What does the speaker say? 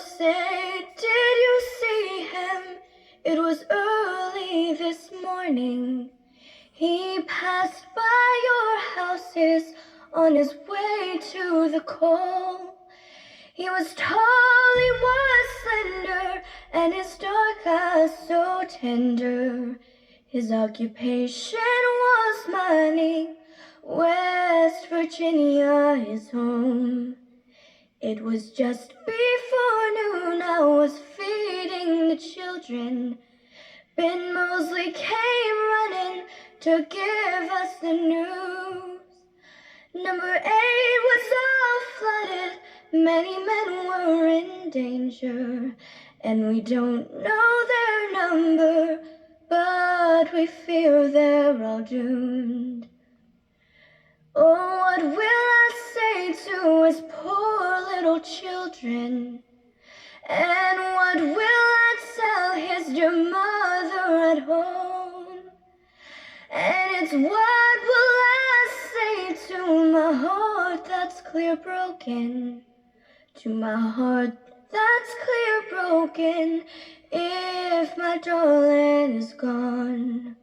say, did you see him? It was early this morning. He passed by your houses on his way to the coal. He was tall, he was slender, and his dark eyes so tender. His occupation was mining, West Virginia his home. It was just before noon, I was feeding the children. Ben Mosley came running to give us the news. Number 8 was all flooded, many men were in danger, and we don't know their number, but we fear they're all doomed. Oh, what will I say to his poor little children? And what will I tell his dear mother at home? And it's what will I say to my heart that's clear broken? To my heart that's clear broken, if my darling is gone.